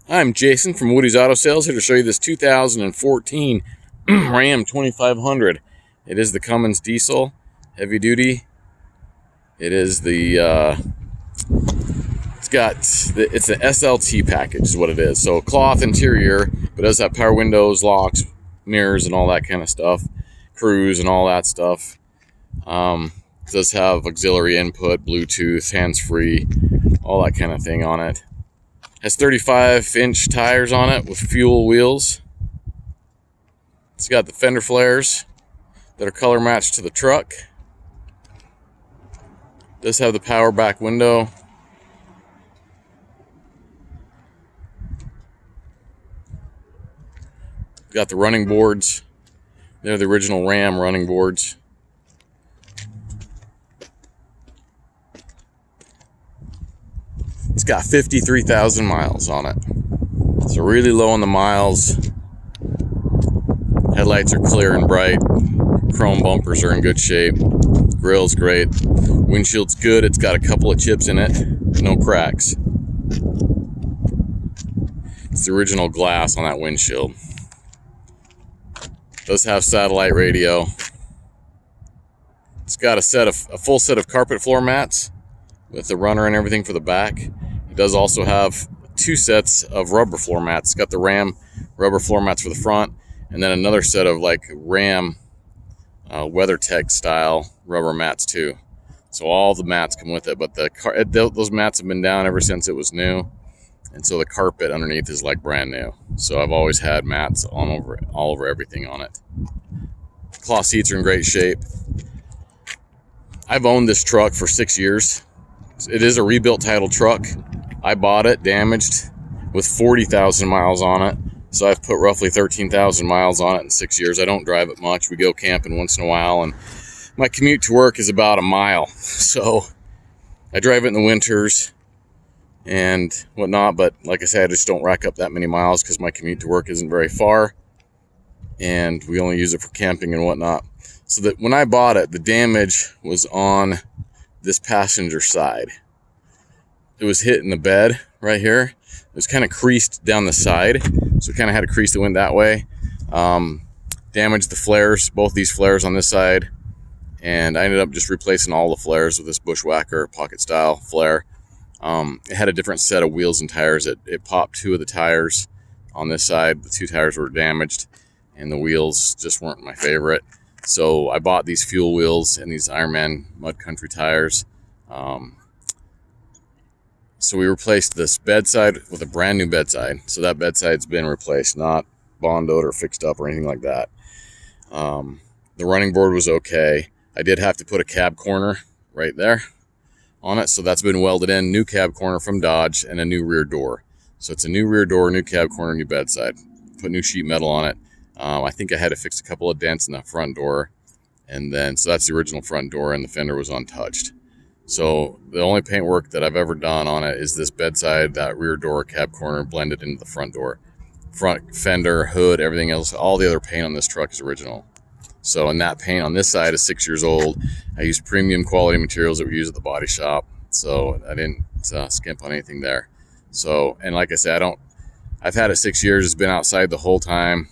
I'm Jason from Woody's Auto Sales, here to show you this 2014 Ram 2500. It is the Cummins diesel, heavy duty. It is the, it's an SLT package is what it is. So cloth interior, but it does have power windows, locks, mirrors, and all that kind of stuff. Cruise and all that stuff. It does have auxiliary input, Bluetooth, hands-free, all that kind of thing on it. Has 35-inch tires on it with fuel wheels. It's got the fender flares that are color matched to the truck. Does have the power back window. Got the running boards. They're the original Ram running boards. It's got 53,000 miles on it. So really low on the miles. Headlights are clear and bright. Chrome bumpers are in good shape. Grill's great. Windshield's good. It's got a couple of chips in it. No cracks. It's the original glass on that windshield. Does have satellite radio. It's got a full set of carpet floor mats with the runner and everything for the back. It does also have 2 sets of rubber floor mats. It's got the Ram rubber floor mats for the front, and then another set of like Ram WeatherTech style rubber mats too. So all the mats come with it, but those mats have been down ever since it was new, and so the carpet underneath is like brand new. So I've always had mats all over everything on it. Cloth seats are in great shape. I've owned this truck for 6 years. It is a rebuilt title truck. I bought it damaged with 40,000 miles on it. So I've put roughly 13,000 miles on it in 6 years. I don't drive it much. We go camping once in a while, and my commute to work is about a mile. So I drive it in the winters and whatnot, but like I said, I just don't rack up that many miles because my commute to work isn't very far, and we only use it for camping and whatnot. So that when I bought it, the damage was on this passenger side. It was hitting the bed right here. It was kind of creased down the side, so it kind of had a crease that went that way. Damaged the flares, both these flares on this side, and I ended up just replacing all the flares with this Bushwhacker pocket style flare. It had a different set of wheels and tires. It popped 2 of the tires on this side. The 2 tires were damaged, and the wheels just weren't my favorite. So I bought these fuel wheels and these Ironman Mud Country tires. So we replaced this bedside with a brand new bedside. So that bedside's been replaced, not bondoed or fixed up or anything like that. The running board was okay. I did have to put a cab corner right there on it. So that's been welded in. New cab corner from Dodge and a new rear door. So it's a new rear door, new cab corner, new bedside. Put new sheet metal on it. I think I had to fix a couple of dents in the front door, and then so that's the original front door, and the fender was untouched. So the only paint work that I've ever done on it is this bedside, that rear door, cab corner blended into the front door. Front fender, hood, everything else, all the other paint on this truck is original. So, and that paint on this side is 6 years old. I used premium quality materials that we use at the body shop, so I didn't skimp on anything there. So, and like I said, I've had it 6 years. It's been outside the whole time.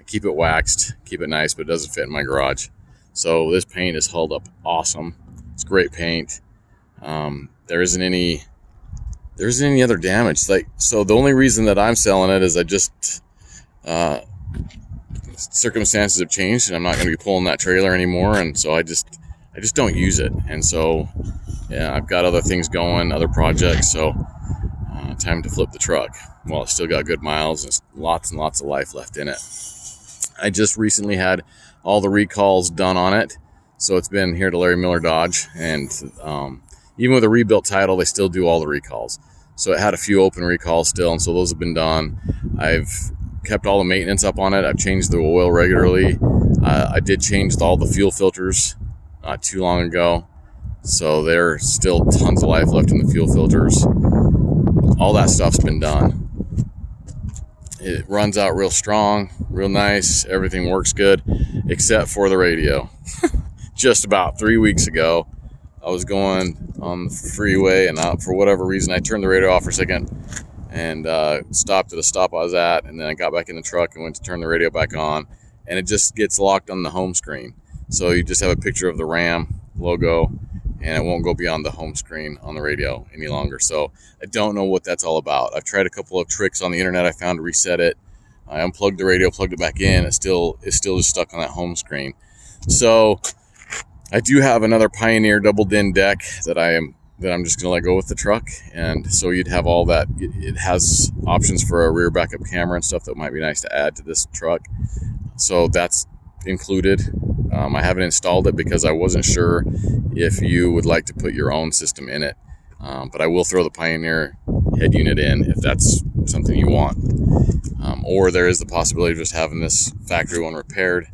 Keep it waxed, keep it nice, but it doesn't fit in my garage. So this paint is held up awesome. It's great paint. There isn't any other damage. So the only reason that I'm selling it is I just circumstances have changed, and I'm not going to be pulling that trailer anymore, and so I just don't use it. And so yeah, I've got other things going, other projects. So time to flip the truck. Well, it's still got good miles and lots of life left in it. I just recently had all the recalls done on it. So it's been here to Larry Miller Dodge. And even with a rebuilt title, they still do all the recalls. So it had a few open recalls still, and so those have been done. I've kept all the maintenance up on it. I've changed the oil regularly. I did change all the fuel filters not too long ago. So there's still tons of life left in the fuel filters. All that stuff's been done. It runs out real strong, real nice. Everything works good, except for the radio. Just about 3 weeks ago, I was going on the freeway, and for whatever reason, I turned the radio off for a second, and stopped at a stop I was at, and then I got back in the truck and went to turn the radio back on, and it just gets locked on the home screen. So you just have a picture of the Ram logo, and it won't go beyond the home screen on the radio any longer. So I don't know what that's all about. I've tried a couple of tricks on the internet I found to reset it. I unplugged the radio, plugged it back in. It's still just stuck on that home screen. So I do have another Pioneer double din deck that I'm just gonna let go with the truck, and so you'd have all that. It has options for a rear backup camera and stuff that might be nice to add to this truck. So that's included. I haven't installed it because I wasn't sure if you would like to put your own system in it, but I will throw the Pioneer head unit in if that's something you want. Or there is the possibility of just having this factory one repaired.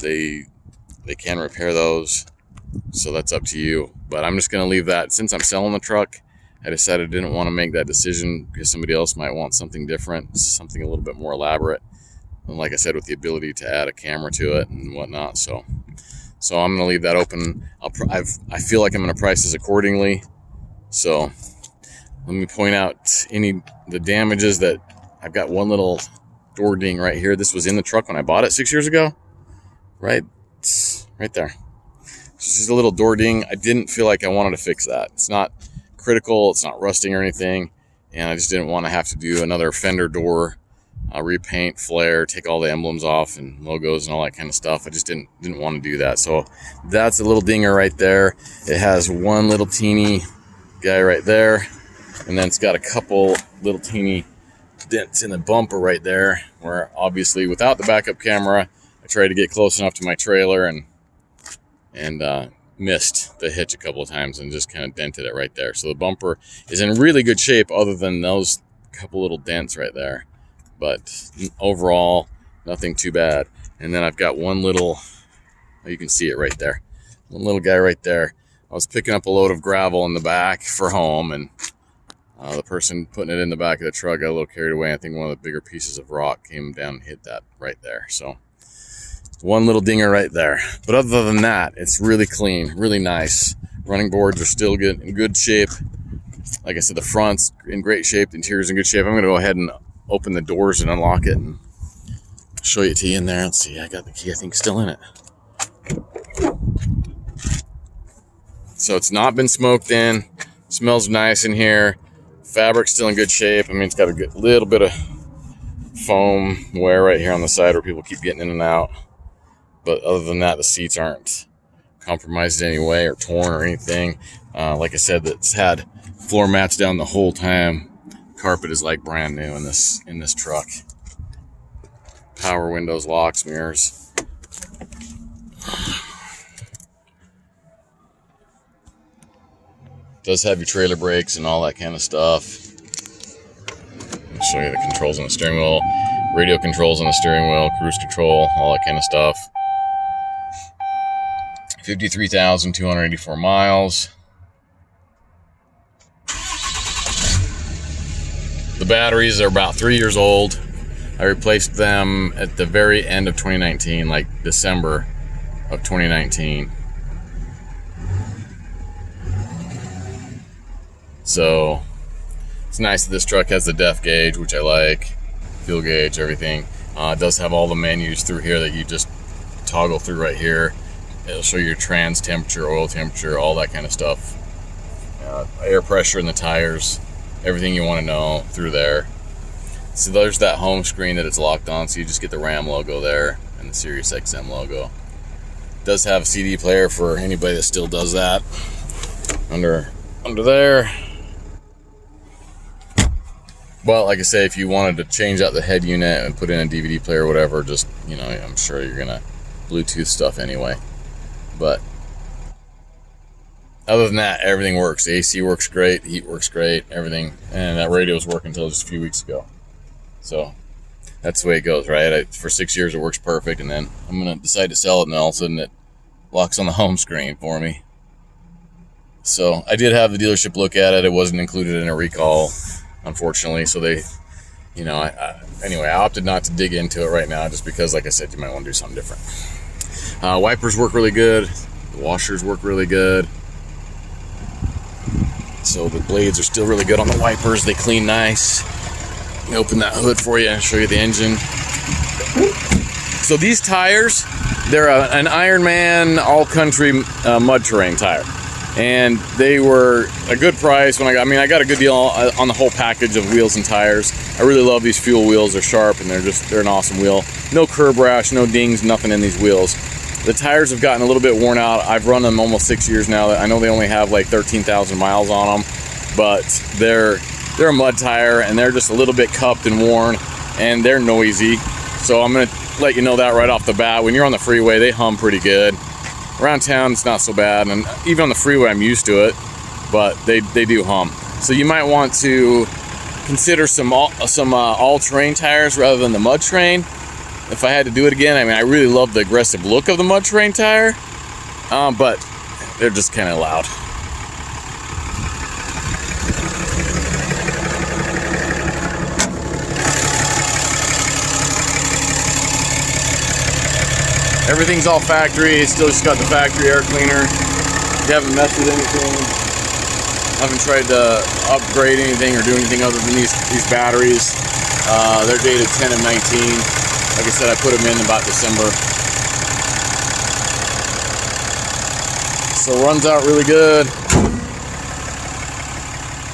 They can repair those, so that's up to you. But I'm just going to leave that. Since I'm selling the truck, I decided I didn't want to make that decision because somebody else might want something different, something a little bit more elaborate. And like I said, with the ability to add a camera to it and whatnot. So I'm going to leave that open. I feel like I'm going to price this accordingly. So let me point out the damages that I've got. One little door ding right here. This was in the truck when I bought it 6 years ago. Right there. It's just a little door ding. I didn't feel like I wanted to fix that. It's not critical. It's not rusting or anything. And I just didn't want to have to do another fender door, repaint, flare, take all the emblems off and logos and all that kind of stuff. I just didn't want to do that. So that's a little dinger right there. It has one little teeny guy right there. And then it's got a couple little teeny dents in the bumper right there, where obviously without the backup camera, I tried to get close enough to my trailer and missed the hitch a couple of times and just kind of dented it right there. So the bumper is in really good shape other than those couple little dents right there. But overall, nothing too bad. And then I've got one little, you can see it right there. One little guy right there. I was picking up a load of gravel in the back for home, and the person putting it in the back of the truck got a little carried away. I think one of the bigger pieces of rock came down and hit that right there. So one little dinger right there. But other than that, it's really clean, really nice. Running boards are still in good shape. Like I said, the front's in great shape. The interior's in good shape. I'm going to go ahead and open the doors and unlock it and show you to you in there. Let's see. I got the key, I think, still in it. So it's not been smoked in. Smells nice in here. Fabric's still in good shape. I mean, it's got a little bit of foam wear right here on the side where people keep getting in and out. But other than that, the seats aren't compromised in any way or torn or anything. Like I said, it's had floor mats down the whole time. Carpet is like brand new in this truck. Power windows, locks, mirrors. Does have your trailer brakes and all that kind of stuff. I'll show you the controls on the steering wheel, radio controls on the steering wheel, cruise control, all that kind of stuff. 53,284 miles. The batteries are about 3 years old. I replaced them at the very end of 2019, like December of 2019. So it's nice that this truck has the depth gauge, which I like, fuel gauge, everything. It does have all the menus through here that you just toggle through right here. It'll show your trans temperature, oil temperature, all that kind of stuff. Air pressure in the tires, everything you want to know through there. So there's that home screen that it's locked on, so you just get the Ram logo there and the Sirius XM logo. It does have a CD player for anybody that still does that. Under there. Well, like I say, if you wanted to change out the head unit and put in a DVD player or whatever, just, I'm sure you're gonna Bluetooth stuff anyway. But other than that, everything works. The AC works great, the heat works great, everything. And that radio was working until just a few weeks ago. So that's the way it goes, right? For 6 years it works perfect, and then I'm gonna decide to sell it, and then all of a sudden it locks on the home screen for me. So I did have the dealership look at it. It wasn't included in a recall, unfortunately. So they, anyway, I opted not to dig into it right now, just because, like I said, you might want to do something different. Wipers work really good. The washers work really good. So the blades are still really good on the wipers. They clean nice. Let me open that hood for you and show you the engine. So these tires, they're an Ironman all-country mud terrain tire, and they were a good price when I got a good deal on the whole package of wheels and tires. I really love these fuel wheels. They're sharp and they're an awesome wheel. No curb rash, no dings, nothing in these wheels. The tires have gotten a little bit worn out. I've run them almost 6 years now. I know they only have like 13,000 miles on them, but they're a mud tire and they're just a little bit cupped and worn, and they're noisy. So I'm gonna let you know that right off the bat. When you're on the freeway, they hum pretty good. Around town, it's not so bad, and even on the freeway, I'm used to it, but they do hum. So you might want to consider some all-terrain tires rather than the mud terrain. If I had to do it again, I mean, I really love the aggressive look of the mud terrain tire, but they're just kind of loud. Everything's all factory. It's still just got the factory air cleaner. You haven't messed with anything. Haven't tried to upgrade anything or do anything other than these batteries. They're dated 10 and 19. Like I said, I put them in about December. So runs out really good.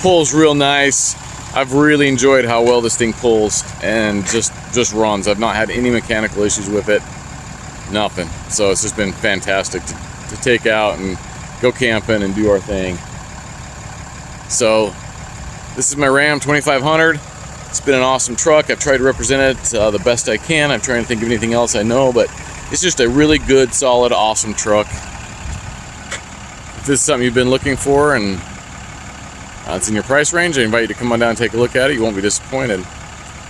Pulls real nice. I've really enjoyed how well this thing pulls and just runs. I've not had any mechanical issues with it. Nothing. So it's just been fantastic to take out and go camping and do our thing. So this is my Ram 2500. It's been an awesome truck. I've tried to represent it the best I can. I'm trying to think of anything else I know, but it's just a really good, solid, awesome truck. If this is something you've been looking for and it's in your price range, I invite you to come on down and take a look at it. You won't be disappointed.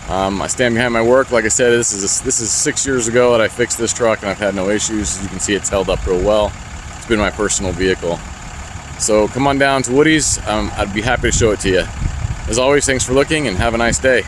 I stand behind my work. Like I said, this is 6 years ago that I fixed this truck, and I've had no issues. As you can see, it's held up real well. It's been my personal vehicle. So come on down to Woody's. I'd be happy to show it to you. As always, thanks for looking and have a nice day.